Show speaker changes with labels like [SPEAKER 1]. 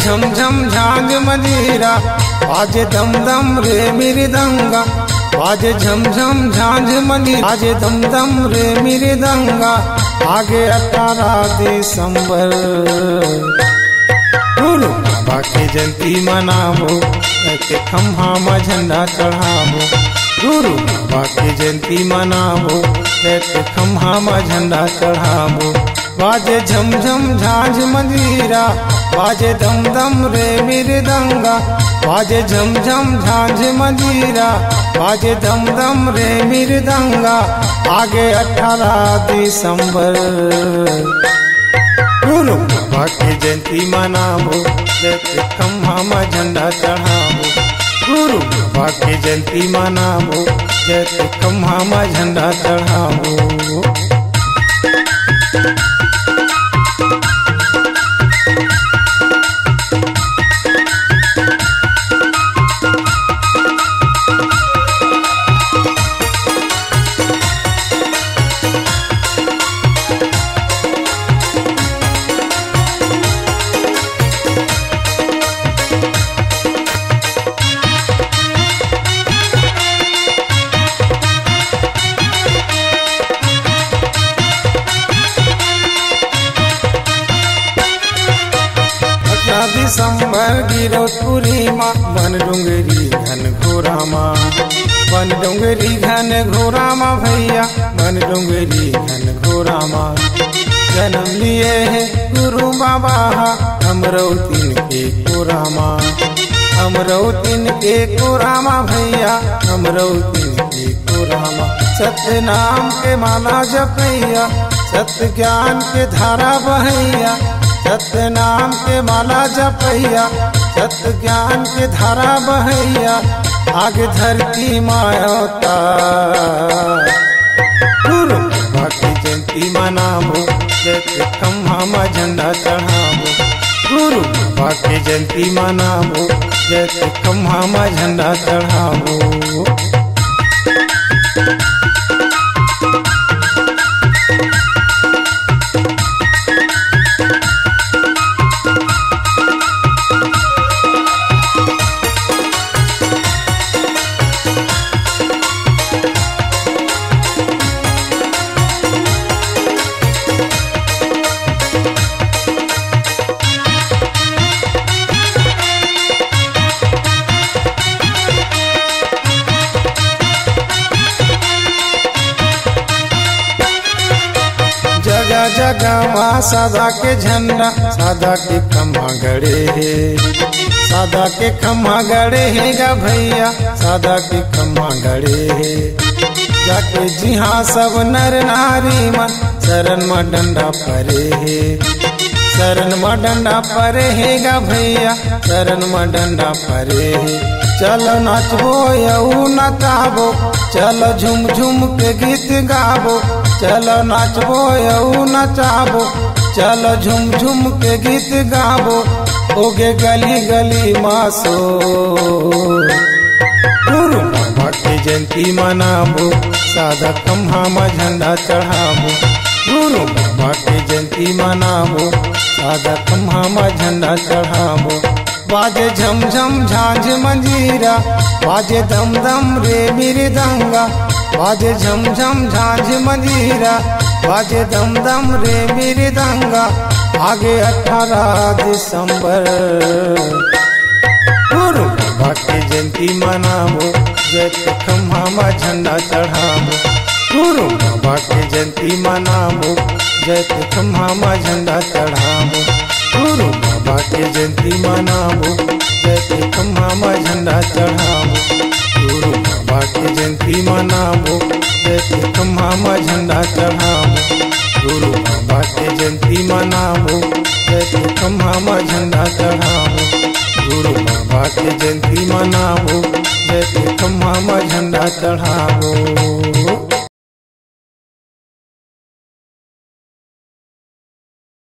[SPEAKER 1] झम झम झांझ मंजीरा, बाजे दम दम रे मृदंगा, बाजे झम झम झांझ मंजीरा, बाजे दम दम रे मृदंगा। आगे 18 दिसंबर गुरु बाबा की जयंती मनाबो, के खम्हा में झंडा चढ़ाबो। गुरु बाबा की जयंती मनाबो, के खम्हा में झंडा चढ़ाबो। बाजे झम झम झांझ मंजीरा, बाजे दम दम रे मृदंगा, बाजे झम झम झांझ मंजीरा, बाजे दम दम रे मृदंगा। आगे 18 दिसंबर गुरु बाबा की जयंती मनाबो, खम्हा में झंडा चढ़ाबो। गुरु बाबा की जयंती मनाबो, खम्हा में झंडा चढ़ाबो। दिसंबर गिरौदपुरी माँ बन डोंगरी घन घोरा माँ, बन डोंगरी घन घोरा माँ भैया, बन डोंगरी घन घोरा माँ। जन्म लिए है गुरु बाबा अमरौतीन के कोरा माँ, अमरौतीन के कोरा माँ भैया, अमरौतीन के कोरा माँ। सत्य नाम के माला जपैया, सत्य ज्ञान के धारा बहैया, सत्य नाम के माला जपैया, सत्य ज्ञान के धारा बहैया। आगे धरती मायता गुरु बाबा की जयंती मनाबो, खम्हा में झंडा चढ़ाबो। गुरु बाबा की जयंती मनाबो, खम्हा में झंडा चढ़ाबो। जगह जगह माँ सादा के झंडा, सादा के खम्हा गड़े है, सादा के खम्हा गड़े है गा भैया, सादा के खम्हा गड़े है। जाके जी हाँ सब नर नारी मन शरण में डंडा परे है, शरण में डंडा परे है गा भैया, शरण में डंडा परे है। चलो नाचबो यऊ नचाबो, चलो झुम झुम के गीत गाबो, चलो नाचबो यऊ नचाबो, चलो झुम झुम के गीत गाबो। ओगे गली गली मासो गुरु बाबा की जयंती मनाबो, सादा खम्हा में झंडा चढ़ाबो। गुरु बाबा की जयंती मनाबो, सादा खम्हा में झंडा चढ़ाबो। बाजे झम झम झांझ मंजीरा, बाजे दम दम रे मृदंगा, बाजे झम झम झांझ मंजीरा, बाजे दम दम रे मृदंगा। आगे 18 दिसंबर गुरु बाबा की जयंती मनाबो, खम्हा में झंडा चढ़ाबो। गुरु बाबा की जयंती मनाबो, खम्हा में झंडा चढ़ाबो। गुरु बाबा की जयंती मनाबो, खम्हा में झंडा चढ़ाबो। गुरु बाबा की जयंती मनाबो, खम्हा में झंडा चढ़ाबो। गुरु बाबा की जयंती मनाबो, खम्हा में झंडा चढ़ाबो। गुरु बाबा की जयंती मनाबो, खम्हा में झंडा चढ़ाबो।